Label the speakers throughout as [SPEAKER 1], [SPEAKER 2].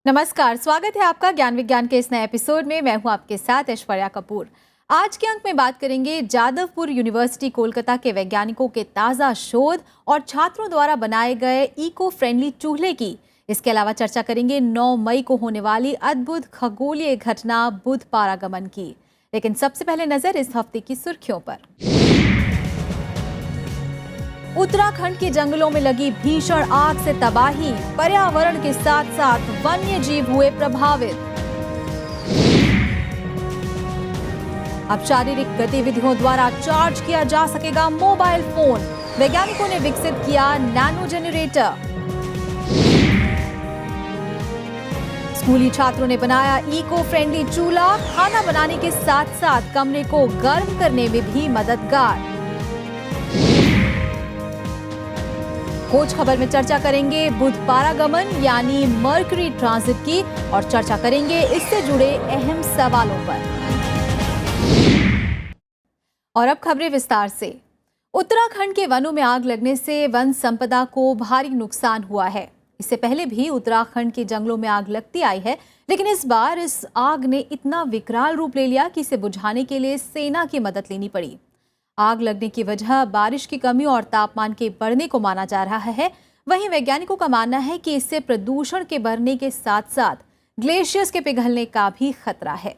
[SPEAKER 1] नमस्कार, स्वागत है आपका ज्ञान विज्ञान के इस नए एपिसोड में। मैं हूं आपके साथ ऐश्वर्या कपूर। आज के अंक में बात करेंगे जादवपुर यूनिवर्सिटी कोलकाता के वैज्ञानिकों के ताज़ा शोध और छात्रों द्वारा बनाए गए इको फ्रेंडली चूल्हे की। इसके अलावा चर्चा करेंगे 9 मई को होने वाली अद्भुत खगोलीय घटना बुध पारागमन की। लेकिन सबसे पहले नजर इस हफ्ते की सुर्खियों पर। उत्तराखंड के जंगलों में लगी भीषण आग से तबाही, पर्यावरण के साथ साथ वन्य जीव हुए प्रभावित। अब शारीरिक गतिविधियों द्वारा चार्ज किया जा सकेगा मोबाइल फोन। वैज्ञानिकों ने विकसित किया नैनो जनरेटर। स्कूली छात्रों ने बनाया इको फ्रेंडली चूल्हा, खाना बनाने के साथ साथ कमरे को गर्म करने में भी मददगार। खोज खबर में चर्चा करेंगे बुध पारागमन यानी मर्करी ट्रांजिट की और चर्चा करेंगे इससे जुड़े अहम सवालों पर। और अब खबरें विस्तार से। उत्तराखंड के वनों में आग लगने से वन संपदा को भारी नुकसान हुआ है। इससे पहले भी उत्तराखंड के जंगलों में आग लगती आई है, लेकिन इस बार इस आग ने इतना विकराल रूप ले लिया कि इसे बुझाने के लिए सेना की मदद लेनी पड़ी। आग लगने की वजह बारिश की कमी और तापमान के बढ़ने को माना जा रहा है। वहीं वैज्ञानिकों का मानना है कि इससे प्रदूषण के बढ़ने के साथ साथ ग्लेशियर्स के पिघलने का भी खतरा है।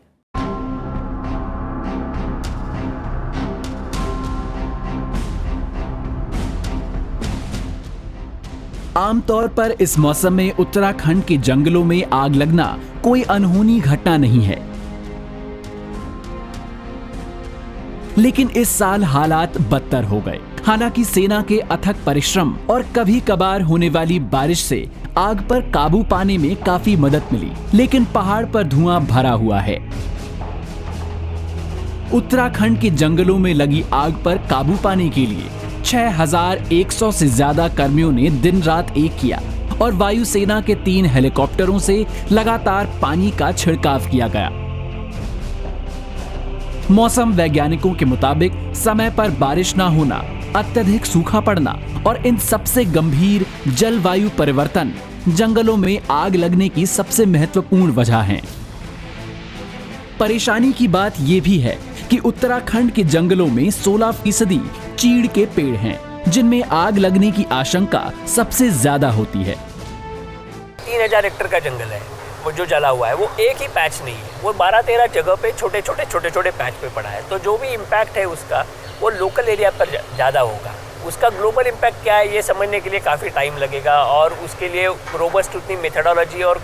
[SPEAKER 2] आमतौर पर इस मौसम में उत्तराखंड के जंगलों में आग लगना कोई अनहोनी घटना नहीं है, लेकिन इस साल हालात बदतर हो गए। हालांकि सेना के अथक परिश्रम और कभी कभार होने वाली बारिश से आग पर काबू पाने में काफी मदद मिली, लेकिन पहाड़ पर धुआं भरा हुआ है। उत्तराखंड के जंगलों में लगी आग पर काबू पाने के लिए 6100 से ज्यादा कर्मियों ने दिन रात एक किया और वायुसेना के 3 हेलीकॉप्टरों से लगातार पानी का छिड़काव किया गया। मौसम वैज्ञानिकों के मुताबिक समय पर बारिश न होना, अत्यधिक सूखा पड़ना और इन सबसे गंभीर जलवायु परिवर्तन जंगलों में आग लगने की सबसे महत्वपूर्ण वजह हैं। परेशानी की बात यह भी है कि उत्तराखंड के जंगलों में 16% चीड़ के पेड़ हैं, जिनमें आग लगने की आशंका सबसे ज्यादा होती है।
[SPEAKER 3] 3000 हेक्टेयर का जंगल है वो जो जला हुआ है, वो एक ही पैच नहीं है, वो 12-13 जगह पे छोटे छोटे पैच पे पड़ा है। तो जो भी इम्पैक्ट है उसका वो लोकल एरिया पर ज़्यादा होगा। उसका ग्लोबल इम्पैक्ट क्या है ये समझने के लिए काफ़ी टाइम लगेगा और उसके लिए रोबस्ट उतनी मेथडोलॉजी और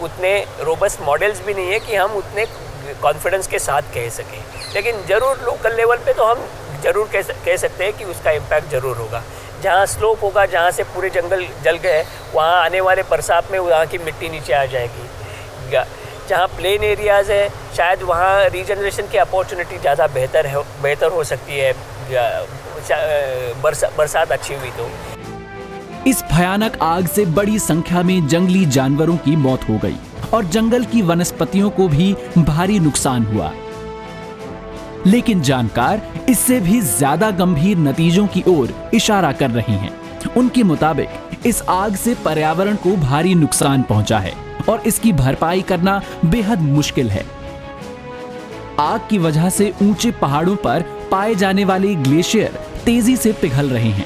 [SPEAKER 3] उतने रोबस्ट मॉडल्स भी नहीं है कि हम उतने कॉन्फिडेंस के साथ कह सकें। लेकिन ज़रूर लोकल लेवल पे तो हम ज़रूर कह सकते हैं कि उसका इम्पैक्ट ज़रूर होगा। जहाँ स्लोप होगा, जहाँ से पूरे जंगल जल गए, वहाँ आने वाले बरसात में वहाँ की मिट्टी नीचे आ जाएगी। जहाँ प्लेन एरियाज़ है शायद वहाँ रीजनरेशन की अपॉर्चुनिटी ज़्यादा बेहतर हो सकती है, बरसात अच्छी हुई तो।
[SPEAKER 2] इस भयानक आग से बड़ी संख्या में जंगली जानवरों की मौत हो गई और जंगल की वनस्पतियों को भी भारी नुकसान हुआ। लेकिन जानकार इससे भी ज्यादा गंभीर नतीजों की ओर इशारा कर रहे हैं। उनके मुताबिक इस आग से पर्यावरण को भारी नुकसान पहुंचा है और इसकी भरपाई करना बेहद मुश्किल है। आग की वजह से ऊंचे पहाड़ों पर पाए जाने वाले ग्लेशियर तेजी से पिघल रहे हैं,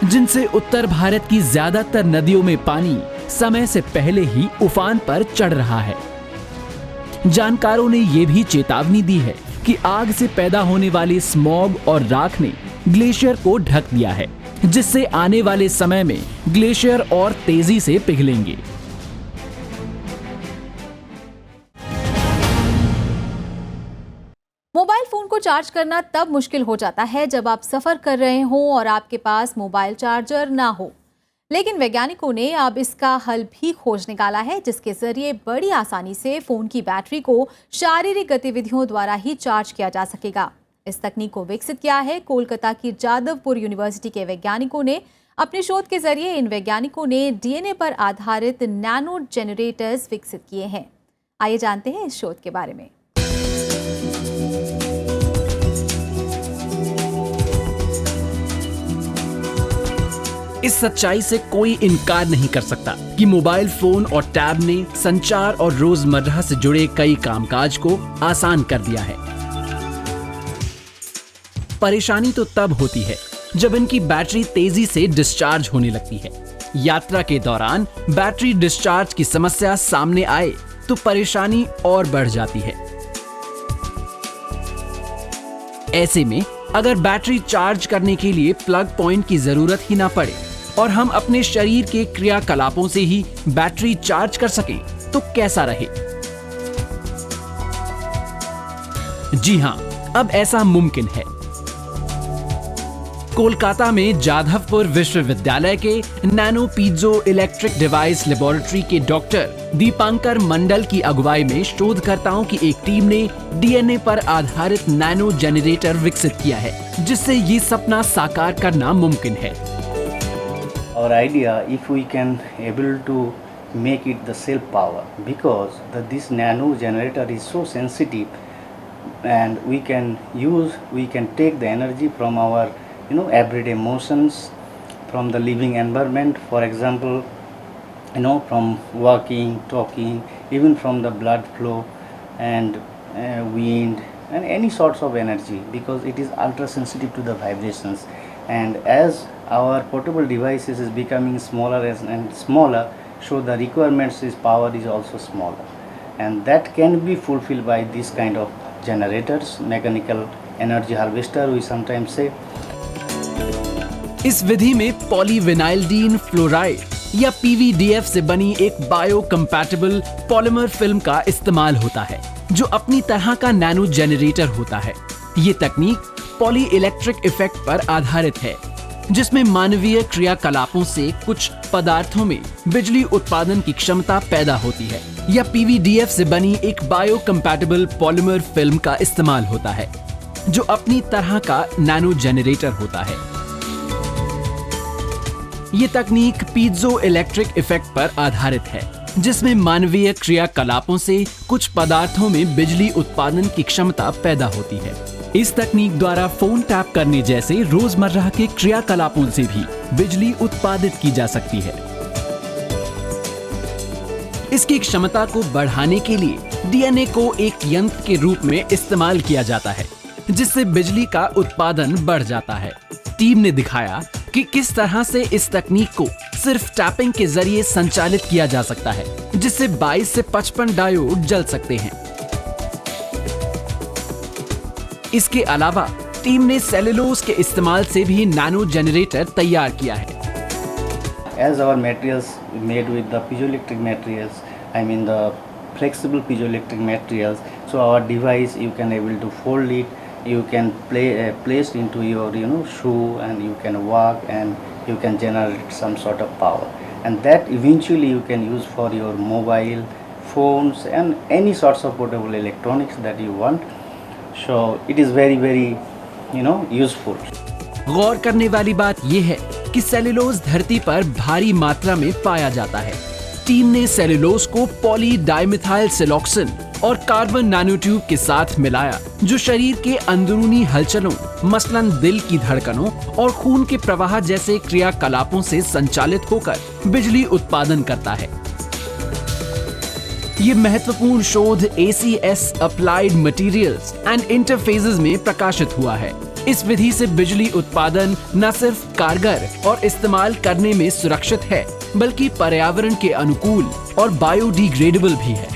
[SPEAKER 2] जिनसे उत्तर भारत की ज्यादातर नदियों में पानी समय से पहले ही उफान पर चढ़ रहा है। जानकारों ने यह भी चेतावनी दी है कि आग से पैदा होने वाले स्मॉग और राख ने ग्लेशियर को ढक दिया है, जिससे आने वाले समय में ग्लेशियर और तेजी से पिघलेंगे।
[SPEAKER 1] मोबाइल फोन को चार्ज करना तब मुश्किल हो जाता है जब आप सफर कर रहे हों और आपके पास मोबाइल चार्जर ना हो। लेकिन वैज्ञानिकों ने अब इसका हल भी खोज निकाला है, जिसके जरिए बड़ी आसानी से फोन की बैटरी को शारीरिक गतिविधियों द्वारा ही चार्ज किया जा सकेगा। इस तकनीक को विकसित किया है कोलकाता की जादवपुर यूनिवर्सिटी के वैज्ञानिकों ने। अपने शोध के जरिए इन वैज्ञानिकों ने डीएनए पर आधारित नैनो जनरेटर्स विकसित किए हैं। आइए जानते हैं इस शोध के बारे में।
[SPEAKER 2] इस सच्चाई से कोई इनकार नहीं कर सकता कि मोबाइल फोन और टैब ने संचार और रोजमर्रा से जुड़े कई कामकाज को आसान कर दिया है। परेशानी तो तब होती है जब इनकी बैटरी तेजी से डिस्चार्ज होने लगती है। यात्रा के दौरान बैटरी डिस्चार्ज की समस्या सामने आए तो परेशानी और बढ़ जाती है। ऐसे में अगर बैटरी चार्ज करने के लिए प्लग पॉइंट की जरूरत ही ना पड़े और हम अपने शरीर के क्रियाकलापों से ही बैटरी चार्ज कर सकें तो कैसा रहे? जी हां, अब ऐसा मुमकिन है। कोलकाता में जाधवपुर विश्वविद्यालय के nano piezo electric device laboratory के डॉक्टर दीपांकर मंडल की अगुवाई में शोधकर्ताओं की एक टीम ने डीएनए पर आधारित नैनो जनरेटर विकसित किया है, जिससे ये सपना साकार करना मुमकिन है।
[SPEAKER 4] Our idea, if we can able to make it the self power, because this nano generator is so sensitive, and we can take the energy from our everyday motions, from the living environment, for example, from walking, talking, even from the blood flow and wind and any sorts of energy, because it is ultra sensitive to the vibrations. And as our portable devices is becoming smaller and smaller, so the requirements is power is also smaller, and that can be fulfilled by this kind of generators, mechanical energy harvester we sometimes say.
[SPEAKER 2] इस विधि में पॉलीविनाइल्डीन fluoride या PVDF से बनी एक bio compatible polymer film का इस्तेमाल होता है, जो अपनी तरह का नैनो जनरेटर होता है। ये तकनीक पॉली इलेक्ट्रिक इफेक्ट पर आधारित है, जिसमें मानवीय क्रियाकलापों से कुछ पदार्थों में बिजली उत्पादन की क्षमता पैदा होती है, या पीवीडीएफ से बनी एक बायो कंपैटिबल पॉलीमर फिल्म का इस्तेमाल होता है, जो अपनी तरह का नैनो जनरेटर होता है। ये तकनीक पीजो इलेक्ट्रिक इफेक्ट पर आधारित है, जिसमें मानवीय क्रियाकलापों से कुछ पदार्थों में बिजली उत्पादन की क्षमता पैदा होती है। इस तकनीक द्वारा फोन टैप करने जैसे रोजमर्रा के क्रियाकलापों से भी बिजली उत्पादित की जा सकती है। इसकी क्षमता को बढ़ाने के लिए डीएनए को एक यंत्र के रूप में इस्तेमाल किया जाता है, जिससे बिजली का उत्पादन बढ़ जाता है। टीम ने दिखाया कि किस तरह से इस तकनीक को सिर्फ टैपिंग के जरिए संचालित किया जा सकता है, जिससे 22 से 55 डायोड जल सकते हैं। इसके अलावा टीम ने सेलुलोज के इस्तेमाल से भी नैनो जनरेटर तैयार किया है।
[SPEAKER 4] As our materials made with the piezoelectric materials, I mean the flexible piezoelectric materials, so our device you can able to fold it, you can place into your shoe, and you can walk and you can generate some sort of power, and that eventually you can use for your mobile phones and any sorts of portable electronics that you want. So it is very very useful.
[SPEAKER 2] गौर करने वाली बात यह है कि cellulose धरती पर भारी मात्रा में पाया जाता है। टीम ने सेलुलोज को पॉली डाइमिथाइल सिलोक्सिन और कार्बन नैनोट्यूब के साथ मिलाया, जो शरीर के अंदरूनी हलचलों, मसलन दिल की धड़कनों और खून के प्रवाह जैसे क्रियाकलापों से संचालित होकर बिजली उत्पादन करता है। ये महत्वपूर्ण शोध ACS applied materials and interfaces में प्रकाशित हुआ है। इस विधि से बिजली उत्पादन न सिर्फ कारगर और इस्तेमाल करने में सुरक्षित है, बल्कि पर्यावरण के अनुकूल और बायोडिग्रेडेबल भी है।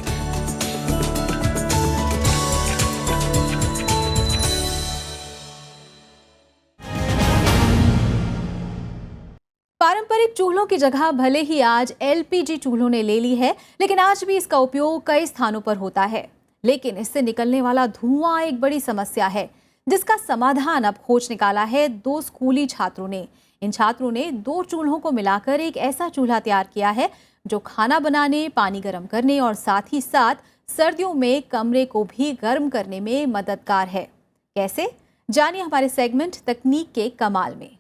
[SPEAKER 1] पारंपरिक चूल्हों की जगह भले ही आज LPG चूल्हों ने ले ली है, लेकिन आज भी इसका उपयोग कई स्थानों पर होता है। लेकिन इससे निकलने वाला धुआं एक बड़ी समस्या है, जिसका समाधान अब खोज निकाला है 2 स्कूली छात्रों ने। इन छात्रों ने 2 चूल्हों को मिलाकर एक ऐसा चूल्हा तैयार किया है जो खाना बनाने, पानी गर्म करने और साथ ही साथ सर्दियों में कमरे को भी गर्म करने में मददगार है। कैसे? जानिए हमारे सेगमेंट तकनीक के कमाल में।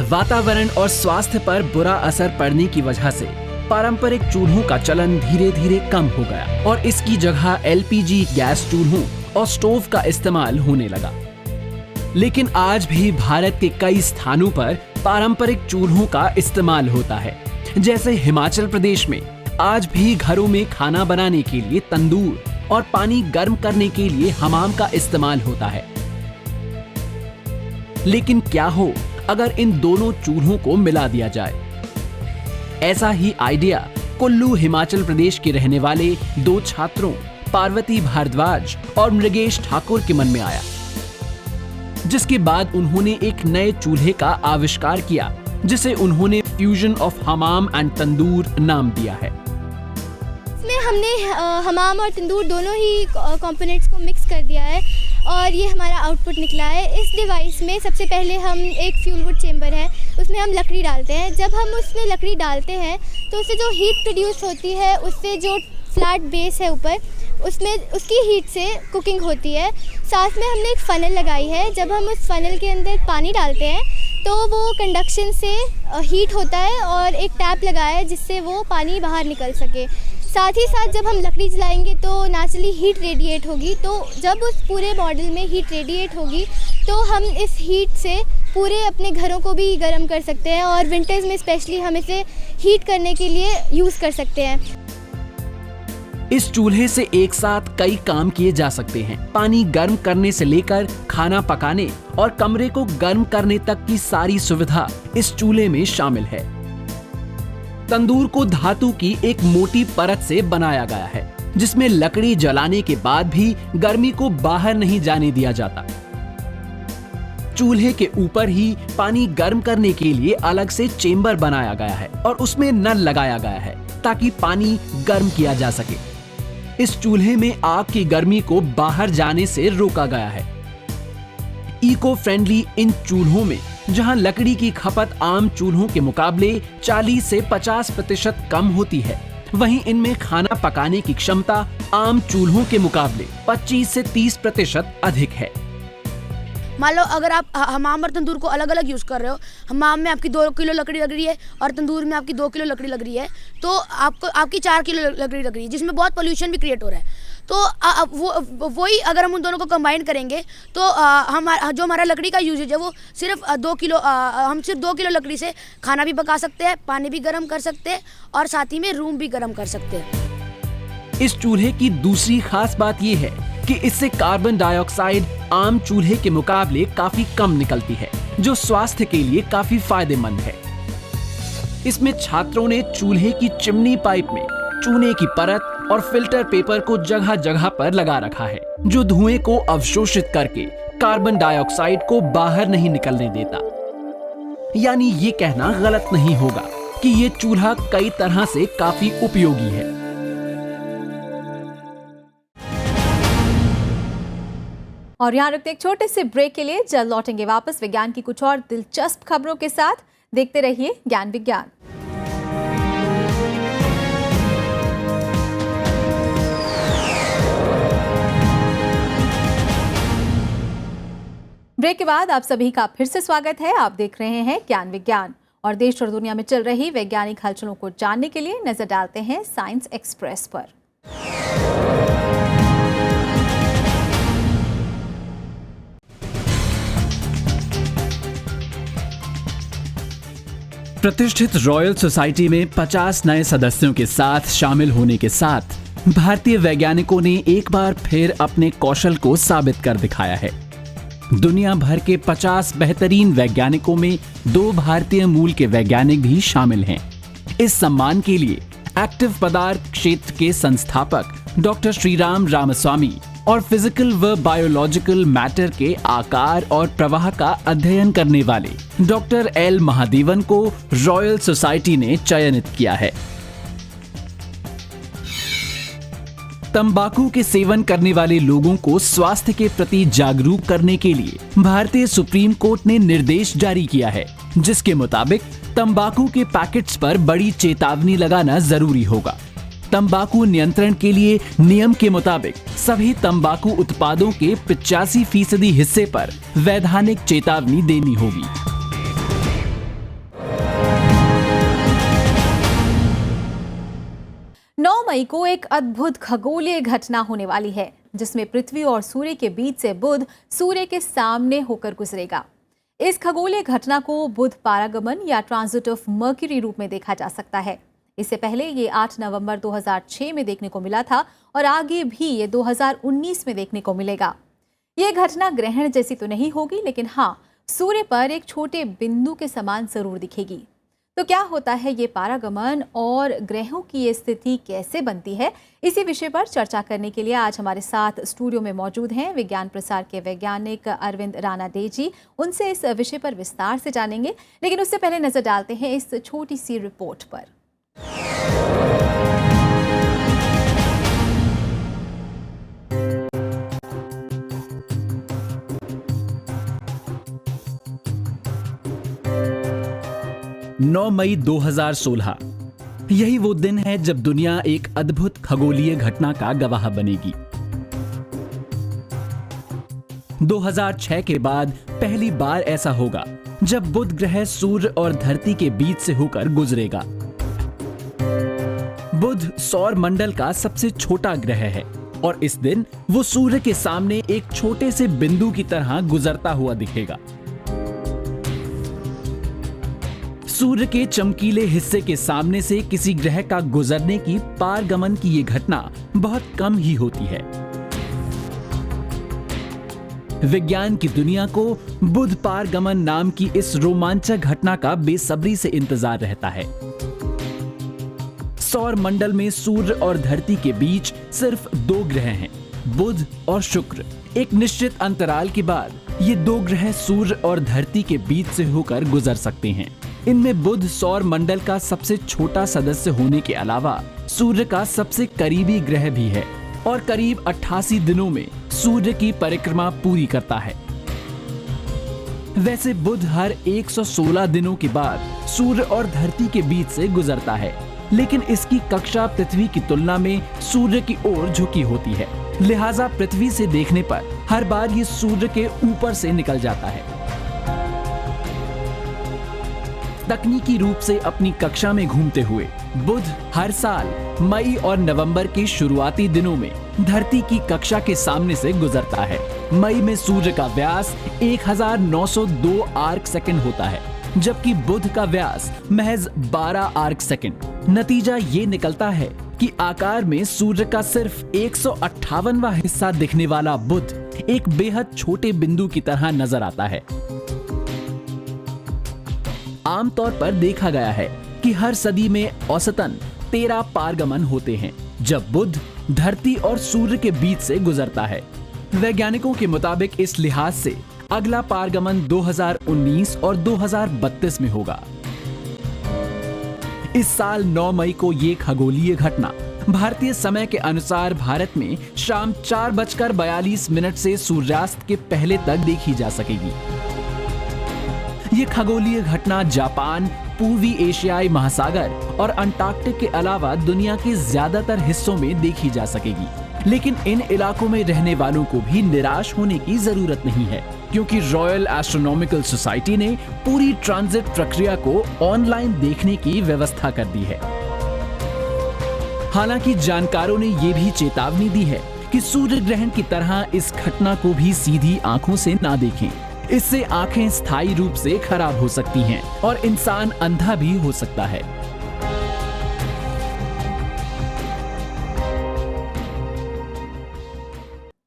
[SPEAKER 2] वातावरण और स्वास्थ्य पर बुरा असर पड़ने की वजह से पारंपरिक चूल्हों का चलन धीरे धीरे कम हो गया और इसकी जगह एलपीजी गैस चूल्हों और स्टोव का इस्तेमाल होने लगा। लेकिन आज भी भारत के कई स्थानों पर पारंपरिक चूल्हों का इस्तेमाल होता है। जैसे हिमाचल प्रदेश में आज भी घरों में खाना बनाने के लिए तंदूर और पानी गर्म करने के लिए हमाम का इस्तेमाल होता है। लेकिन क्या हो अगर इन दोनों चूल्हों को मिला दिया जाए? ऐसा ही आइडिया कुल्लू हिमाचल प्रदेश के रहने वाले 2 छात्रों पार्वती भारद्वाज और मृगेश ठाकुर के मन में आया, जिसके बाद उन्होंने एक नए चूल्हे का आविष्कार किया जिसे उन्होंने फ्यूजन ऑफ हमाम एंड तंदूर नाम दिया है।
[SPEAKER 5] इसमें हमने हमाम और तंदूर दोनों ही कंपोनेंट्स को मिक्स कर दिया है और ये हमारा आउटपुट निकला है। इस डिवाइस में सबसे पहले हम एक फ्यूल वुड चेम्बर है, उसमें हम लकड़ी डालते हैं। जब हम उसमें लकड़ी डालते हैं तो उससे जो हीट प्रोड्यूस होती है, उससे जो फ्लैट बेस है ऊपर, उसमें उसकी हीट से कुकिंग होती है। साथ में हमने एक फ़नल लगाई है। जब हम उस फ़नल के अंदर पानी डालते हैं तो वो कंडक्शन से हीट होता है और एक टैप लगाया है जिससे वो पानी बाहर निकल सके। साथ ही साथ जब हम लकड़ी जलाएंगे तो नेचुरली हीट रेडिएट होगी। तो जब उस पूरे मॉडल में हीट रेडिएट होगी तो हम इस हीट से पूरे अपने घरों को भी गर्म कर सकते हैं और विंटर्स में स्पेशली हम इसे हीट करने के लिए यूज़ कर सकते हैं।
[SPEAKER 2] इस चूल्हे से एक साथ कई काम किए जा सकते हैं। पानी गर्म करने से लेकर खाना पकाने और कमरे को गर्म करने तक की सारी सुविधा इस चूल्हे में शामिल है। तंदूर को धातु की एक मोटी परत से बनाया गया है जिसमें लकड़ी जलाने के बाद भी गर्मी को बाहर नहीं जाने दिया जाता। चूल्हे के ऊपर ही पानी गर्म करने के लिए अलग से चेंबर बनाया गया है और उसमें नल लगाया गया है ताकि पानी गर्म किया जा सके। इस चूल्हे में आग की गर्मी को बाहर जाने से रोका गया है। इको फ्रेंडली इन चूल्हों में जहां लकड़ी की खपत आम चूल्हों के मुकाबले 40 से 50% कम होती है, वहीं इनमें खाना पकाने की क्षमता आम चूल्हों के मुकाबले 25 से 30% अधिक है।
[SPEAKER 6] मान लो अगर आप हमाम और तंदूर को अलग अलग यूज़ कर रहे हो, हमाम में आपकी 2 किलो लकड़ी लग रही है और तंदूर में आपकी 2 किलो लकड़ी लग रही है, तो आपकी 4 किलो लकड़ी लग रही है जिसमें बहुत पोल्यूशन भी क्रिएट हो रहा है। तो वही अगर हम उन दोनों को कंबाइन करेंगे तो जो हमारा लकड़ी का यूजेज है वो सिर्फ 2 किलो, हम सिर्फ 2 किलो लकड़ी से खाना भी पका सकते हैं, पानी भी गर्म कर सकते हैं और साथ ही में रूम भी गर्म कर सकते हैं।
[SPEAKER 2] इस चूल्हे की दूसरी खास बात यह है कि इससे कार्बन डाइऑक्साइड आम चूल्हे के मुकाबले काफी कम निकलती है, जो स्वास्थ्य के लिए काफी फायदेमंद है। इसमें छात्रों ने चूल्हे की चिमनी पाइप में चूने की परत और फिल्टर पेपर को जगह जगह पर लगा रखा है, जो धुएं को अवशोषित करके कार्बन डाइऑक्साइड को बाहर नहीं निकलने देता। यानी ये कहना गलत नहीं होगा कि ये चूल्हा कई तरह से काफी उपयोगी है।
[SPEAKER 1] और यहाँ रुकते एक छोटे से ब्रेक के लिए, जल्द लौटेंगे वापस विज्ञान की कुछ और दिलचस्प खबरों के साथ। देखते रहिए ज्ञान विज्ञान। ब्रेक के बाद आप सभी का फिर से स्वागत है। आप देख रहे हैं ज्ञान विज्ञान और देश और दुनिया में चल रही वैज्ञानिक हलचलों को जानने के लिए नजर डालते हैं साइंस एक्सप्रेस पर।
[SPEAKER 2] प्रतिष्ठित रॉयल सोसाइटी में 50 नए सदस्यों के साथ शामिल होने के साथ भारतीय वैज्ञानिकों ने एक बार फिर अपने कौशल को साबित कर दिखाया है। दुनिया भर के 50 बेहतरीन वैज्ञानिकों में 2 भारतीय मूल के वैज्ञानिक भी शामिल हैं। इस सम्मान के लिए एक्टिव पदार्थ क्षेत्र के संस्थापक डॉक्टर श्रीराम रामास्वामी और फिजिकल व बायोलॉजिकल मैटर के आकार और प्रवाह का अध्ययन करने वाले डॉक्टर एल महादेवन को रॉयल सोसाइटी ने चयनित किया है। तंबाकू के सेवन करने वाले लोगों को स्वास्थ्य के प्रति जागरूक करने के लिए भारतीय सुप्रीम कोर्ट ने निर्देश जारी किया है, जिसके मुताबिक तंबाकू के पैकेट्स पर बड़ी चेतावनी लगाना जरूरी होगा। तंबाकू नियंत्रण के लिए नियम के मुताबिक सभी तंबाकू उत्पादों के 85% हिस्से पर वैधानिक चेतावनी देनी होगी।
[SPEAKER 1] मई को एक अद्भुत खगोलीय घटना होने वाली है जिसमें पृथ्वी और सूर्य के बीच से बुध सूर्य के सामने होकर गुजरेगा। इस खगोलीय घटना को बुध पारागमन या ट्रांजिट ऑफ मर्क्यूरी रूप में देखा जा सकता है। इससे पहले ये 8 नवंबर 2006 में देखने को मिला था और आगे भी ये 2019 में देखने को मिलेगा। ये घटना ग्रहण जैसी तो नहीं होगी, लेकिन हाँ, सूर्य पर एक छोटे बिंदु के समान जरूर दिखेगी। तो क्या होता है ये पारागमन और ग्रहों की ये स्थिति कैसे बनती है, इसी विषय पर चर्चा करने के लिए आज हमारे साथ स्टूडियो में मौजूद हैं विज्ञान प्रसार के वैज्ञानिक अरविंद रानाडे जी। उनसे इस विषय पर विस्तार से जानेंगे, लेकिन उससे पहले नजर डालते हैं इस छोटी सी रिपोर्ट पर।
[SPEAKER 2] नौ मई 2016 यही वो दिन है जब दुनिया एक अद्भुत खगोलीय घटना का गवाह बनेगी। 2006 के बाद पहली बार ऐसा होगा जब बुध ग्रह सूर्य और धरती के बीच से होकर गुजरेगा। बुध सौर मंडल का सबसे छोटा ग्रह है और इस दिन वो सूर्य के सामने एक छोटे से बिंदु की तरह गुजरता हुआ दिखेगा। सूर्य के चमकीले हिस्से के सामने से किसी ग्रह का गुजरने की पारगमन की ये घटना बहुत कम ही होती है। विज्ञान की दुनिया को बुध पारगमन नाम की इस रोमांचक घटना का बेसब्री से इंतजार रहता है। सौर मंडल में सूर्य और धरती के बीच सिर्फ 2 ग्रह हैं, बुध और शुक्र। एक निश्चित अंतराल के बाद ये 2 ग्रह सूर्य और धरती के बीच से होकर गुजर सकते हैं। इनमें बुध सौर मंडल का सबसे छोटा सदस्य होने के अलावा सूर्य का सबसे करीबी ग्रह भी है और करीब 88 दिनों में सूर्य की परिक्रमा पूरी करता है। वैसे बुध हर 116 दिनों के बाद सूर्य और धरती के बीच से गुजरता है, लेकिन इसकी कक्षा पृथ्वी की तुलना में सूर्य की ओर झुकी होती है। लिहाजा पृथ्वी से देखने पर हर बार ये सूर्य के ऊपर से निकल जाता है। तकनीकी रूप से अपनी कक्षा में घूमते हुए बुध हर साल मई और नवंबर के शुरुआती दिनों में धरती की कक्षा के सामने से गुजरता है। मई में सूर्य का व्यास 1902 आर्क सेकंड होता है, जबकि बुध का व्यास महज 12 आर्क सेकंड। नतीजा ये निकलता है कि आकार में सूर्य का सिर्फ 158वां हिस्सा दिखने वाला बुध एक बेहद छोटे बिंदु की तरह नजर आता है। आमतौर पर देखा गया है कि हर सदी में औसतन 13 पारगमन होते हैं जब बुध धरती और सूर्य के बीच से गुजरता है। वैज्ञानिकों के मुताबिक इस लिहाज से अगला पारगमन 2019 और 2032 में होगा। इस साल 9 मई को ये खगोलीय घटना भारतीय समय के अनुसार भारत में शाम 4:42 से सूर्यास्त के पहले तक देखी जा सकेगी। ये खगोलीय घटना जापान, पूर्वी एशियाई महासागर और अंटार्कटिक के अलावा दुनिया के ज्यादातर हिस्सों में देखी जा सकेगी। लेकिन इन इलाकों में रहने वालों को भी निराश होने की जरूरत नहीं है, क्योंकि रॉयल एस्ट्रोनॉमिकल सोसाइटी ने पूरी ट्रांजिट प्रक्रिया को ऑनलाइन देखने की व्यवस्था कर दी है। हालांकि जानकारों ने ये भी चेतावनी दी है कि सूर्य ग्रहण की तरह इस घटना को भी सीधी आंखों से ना देखें। इससे आंखें स्थायी रूप से खराब हो सकती हैं और इंसान अंधा भी हो सकता है।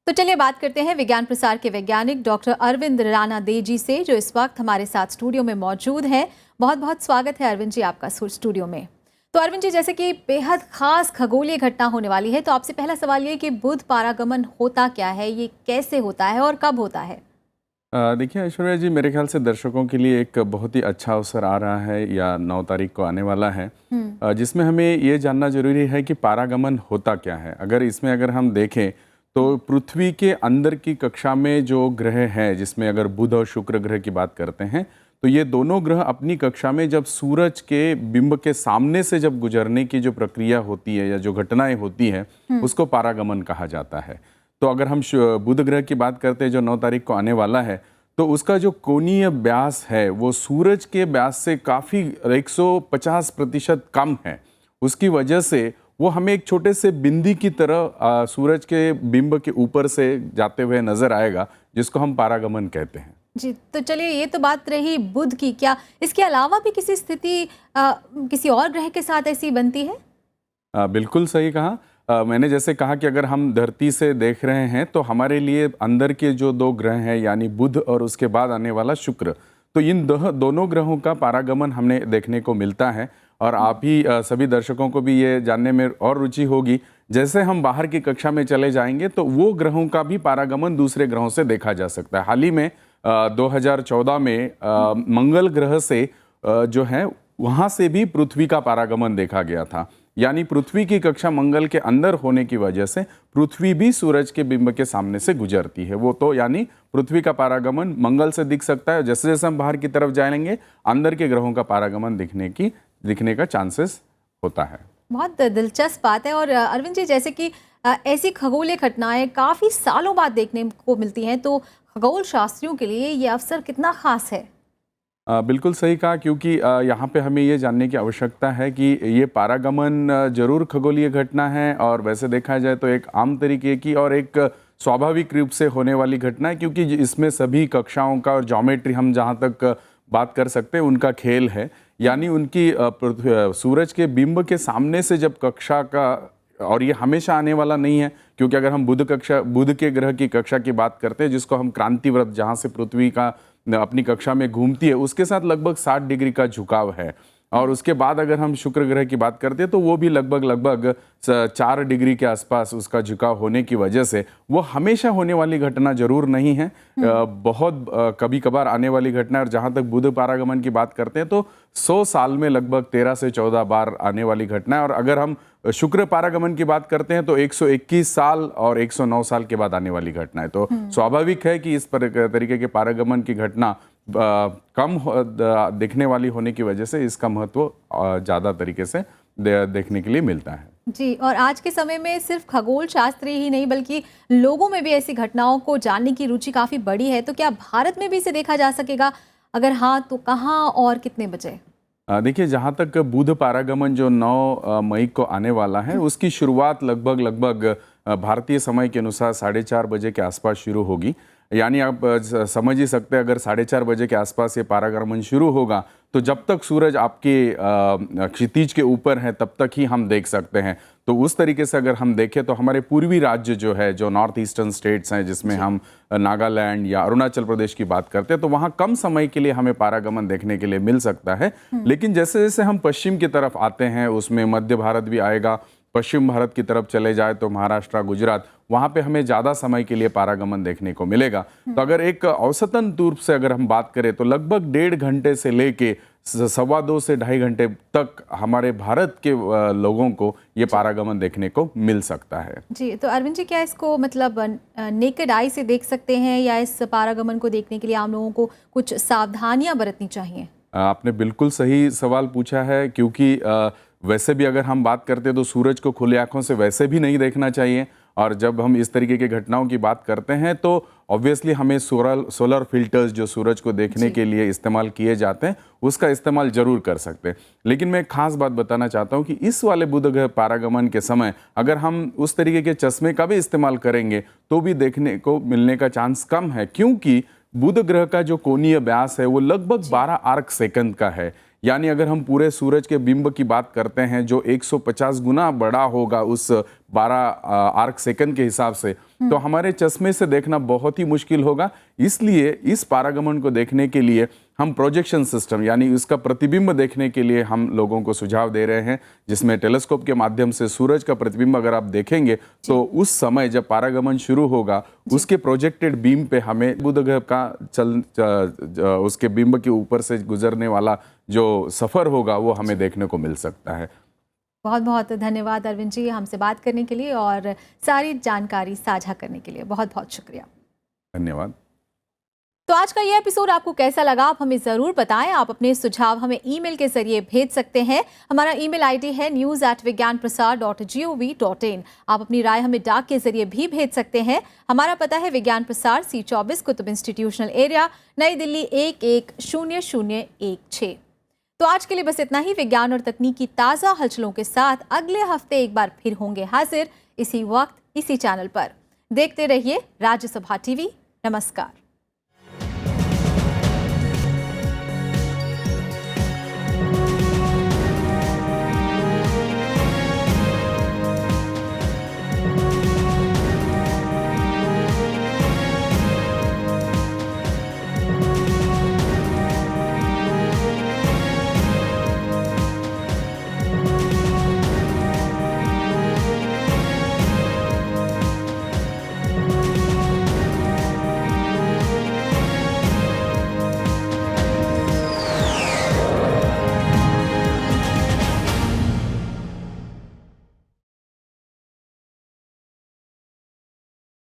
[SPEAKER 1] तो चलिए बात करते हैं विज्ञान प्रसार के वैज्ञानिक डॉक्टर अरविंद रानाडे जी से, जो इस वक्त हमारे साथ स्टूडियो में मौजूद हैं। बहुत बहुत स्वागत है अरविंद जी आपका स्टूडियो में। तो अरविंद जी, जैसे कि बेहद खास खगोलीय घटना होने वाली है, तो आपसे पहला सवाल ये कि बुध पारागमन होता क्या है, ये कैसे होता है और कब होता है?
[SPEAKER 7] देखिए ऐश्वर्या जी, मेरे ख्याल से दर्शकों के लिए एक बहुत ही अच्छा अवसर आ रहा है या 9 तारीख को आने वाला है, जिसमें हमें ये जानना जरूरी है कि पारागमन होता क्या है। अगर हम देखें तो पृथ्वी के अंदर की कक्षा में जो ग्रह हैं, जिसमें अगर बुध और शुक्र ग्रह की बात करते हैं, तो ये दोनों ग्रह अपनी कक्षा में जब सूरज के बिंब के सामने से जब गुजरने की जो प्रक्रिया होती है या जो घटनाएं होती हैं, उसको पारागमन कहा जाता है। तो अगर हम बुध ग्रह की बात करते हैं जो 9 तारीख को आने वाला है, तो उसका जो कोणीय व्यास है वो सूरज के व्यास से काफ़ी 150% कम है। उसकी वजह से वो हमें एक छोटे से बिंदी की तरह सूरज के बिंब के ऊपर से जाते हुए नजर आएगा, जिसको हम पारागमन कहते हैं।
[SPEAKER 1] जी, तो चलिए ये तो बात रही बुध की, क्या इसके अलावा भी किसी स्थिति किसी और ग्रह के साथ ऐसी बनती है?
[SPEAKER 7] बिल्कुल सही कहा। मैंने जैसे कहा कि अगर हम धरती से देख रहे हैं तो हमारे लिए अंदर के जो 2 ग्रह हैं, यानी बुध और उसके बाद आने वाला शुक्र, तो इन दोनों ग्रहों का पारागमन हमने देखने को मिलता है। और आप ही सभी दर्शकों को भी ये जानने में और रुचि होगी, जैसे हम बाहर की कक्षा में चले जाएंगे तो वो ग्रहों का भी पारागमन दूसरे ग्रहों से देखा जा सकता है। हाल ही में 2014 में मंगल ग्रह से जो है वहाँ से भी पृथ्वी का पारागमन देखा गया था। यानी पृथ्वी की कक्षा मंगल के अंदर होने की वजह से पृथ्वी भी सूरज के बिंब के सामने से गुजरती है। वो तो यानी पृथ्वी का पारागमन मंगल से दिख सकता है। जैसे जैसे हम बाहर की तरफ जाएंगे अंदर के ग्रहों का पारागमन दिखने का चांसेस होता है।
[SPEAKER 1] बहुत दिलचस्प बात है। और अरविंद जी, जैसे कि ऐसी खगोलीय घटनाएं काफ़ी सालों बाद देखने को मिलती हैं, तो खगोल शास्त्रियों के लिए ये अवसर कितना खास है?
[SPEAKER 7] बिल्कुल सही कहा, क्योंकि यहाँ पे हमें ये जानने की आवश्यकता है कि ये पारागमन जरूर खगोलीय घटना है, और वैसे देखा जाए तो एक आम तरीके की और एक स्वाभाविक रूप से होने वाली घटना है, क्योंकि इसमें सभी कक्षाओं का और ज्योमेट्री हम जहाँ तक बात कर सकते हैं उनका खेल है। यानी उनकी सूरज के बिंब के सामने से जब कक्षा का, और ये हमेशा आने वाला नहीं है, क्योंकि अगर हम बुध के ग्रह की कक्षा की बात करते हैं, जिसको हम क्रांतिव्रत, जहाँ से पृथ्वी का अपनी कक्षा में घूमती है, उसके साथ लगभग 60 डिग्री का झुकाव है। और उसके बाद अगर हम शुक्र ग्रह की बात करते हैं तो वो भी लगभग 4 डिग्री के आसपास उसका झुकाव होने की वजह से वो हमेशा होने वाली घटना जरूर नहीं है, बहुत कभी कभार आने वाली घटना है। और जहाँ तक बुध पारागमन की बात करते हैं तो 100 साल में लगभग 13 से 14 बार आने वाली घटना है। और अगर हम शुक्र पारागमन की बात करते हैं तो 121 साल और 109 साल के बाद आने वाली घटना है। तो स्वाभाविक है कि इस तरीके के पारागमन की घटना कम दिखने वाली होने की वजह से इसका महत्व ज़्यादा तरीके से देखने के लिए मिलता है।
[SPEAKER 1] जी, और आज के समय में सिर्फ खगोल शास्त्री ही नहीं बल्कि लोगों में भी ऐसी घटनाओं को जानने की रुचि काफ़ी बड़ी है। तो क्या भारत में भी इसे देखा जा सकेगा? अगर हाँ तो कहाँ और कितने बजे?
[SPEAKER 7] देखिए, जहाँ तक बुध पारागमन जो 9 मई को आने वाला है, उसकी शुरुआत लगभग भारतीय समय के अनुसार 4:30 बजे के आसपास शुरू होगी। यानी आप समझ ही सकते हैं, अगर 4:30 बजे के आसपास ये पारागमन शुरू होगा तो जब तक सूरज आपके क्षितिज के ऊपर है तब तक ही हम देख सकते हैं। तो उस तरीके से अगर हम देखें तो हमारे पूर्वी राज्य जो है, जो नॉर्थ ईस्टर्न स्टेट्स हैं, जिसमें हम नागालैंड या अरुणाचल प्रदेश की बात करते हैं, तो वहाँ कम समय के लिए हमें पारागमन देखने के लिए मिल सकता है। लेकिन जैसे जैसे हम पश्चिम की तरफ आते हैं, उसमें मध्य भारत भी आएगा, पश्चिम भारत की तरफ चले जाए तो महाराष्ट्र, गुजरात, वहाँ पे हमें ज़्यादा समय के लिए पारागमन देखने को मिलेगा। तो अगर एक औसतन रूप से अगर हम बात करें तो लगभग 1.5 घंटे से लेके 2.25 से 2.5 घंटे तक हमारे भारत के लोगों को ये पारागमन देखने को मिल सकता है।
[SPEAKER 1] जी, तो अरविंद जी, क्या इसको मतलब नेकेड आई से देख सकते हैं, या इस पारागमन को देखने के लिए आम लोगों को कुछ सावधानियां बरतनी चाहिए?
[SPEAKER 7] आपने बिल्कुल सही सवाल पूछा है, क्योंकि वैसे भी अगर हम बात करते हैं तो सूरज को खुली आंखों से वैसे भी नहीं देखना चाहिए। और जब हम इस तरीके की घटनाओं की बात करते हैं तो ऑब्वियसली हमें सोलर फिल्टर्स जो सूरज को देखने के लिए इस्तेमाल किए जाते हैं, उसका इस्तेमाल जरूर कर सकते हैं। लेकिन मैं एक खास बात बताना चाहता हूं कि इस वाले बुध ग्रह पारागमन के समय अगर हम उस तरीके के चश्मे का भी इस्तेमाल करेंगे तो भी देखने को मिलने का चांस कम है, क्योंकि बुध ग्रह का जो कोणीय व्यास है वो लगभग 12 आर्क सेकंड का है। यानी अगर हम पूरे सूरज के बिंब की बात करते हैं जो 150 गुना बड़ा होगा उस 12 आर्क सेकंड के हिसाब से, तो हमारे चश्मे से देखना बहुत ही मुश्किल होगा। इसलिए इस पारागमन को देखने के लिए हम प्रोजेक्शन सिस्टम, यानी उसका प्रतिबिंब देखने के लिए हम लोगों को सुझाव दे रहे हैं, जिसमें टेलीस्कोप के माध्यम से सूरज का प्रतिबिंब अगर आप देखेंगे तो उस समय जब पारागमन शुरू होगा उसके प्रोजेक्टेड बीम पे हमें बुध ग्रह का उसके बिंब के ऊपर से गुजरने वाला जो सफ़र होगा वो हमें देखने को मिल सकता है।
[SPEAKER 1] बहुत बहुत धन्यवाद अरविंद जी, हमसे बात करने के लिए और सारी जानकारी साझा करने के लिए बहुत बहुत शुक्रिया।
[SPEAKER 7] धन्यवाद।
[SPEAKER 1] तो आज का ये एपिसोड आपको कैसा लगा, आप हमें ज़रूर बताएं। आप अपने सुझाव हमें ईमेल के जरिए भेज सकते हैं। हमारा ईमेल आईडी है news@vigyanprasar.gov.in। आप अपनी राय हमें डाक के जरिए भी भेज सकते हैं। हमारा पता है विज्ञान प्रसार, C24 कुतुब इंस्टीट्यूशनल एरिया, नई दिल्ली 11016। तो आज के लिए बस इतना ही। विज्ञान और तकनीक की ताज़ा हलचलों के साथ अगले हफ्ते एक बार फिर होंगे हाजिर, इसी वक्त इसी चैनल पर। देखते रहिए राज्यसभा टीवी। नमस्कार।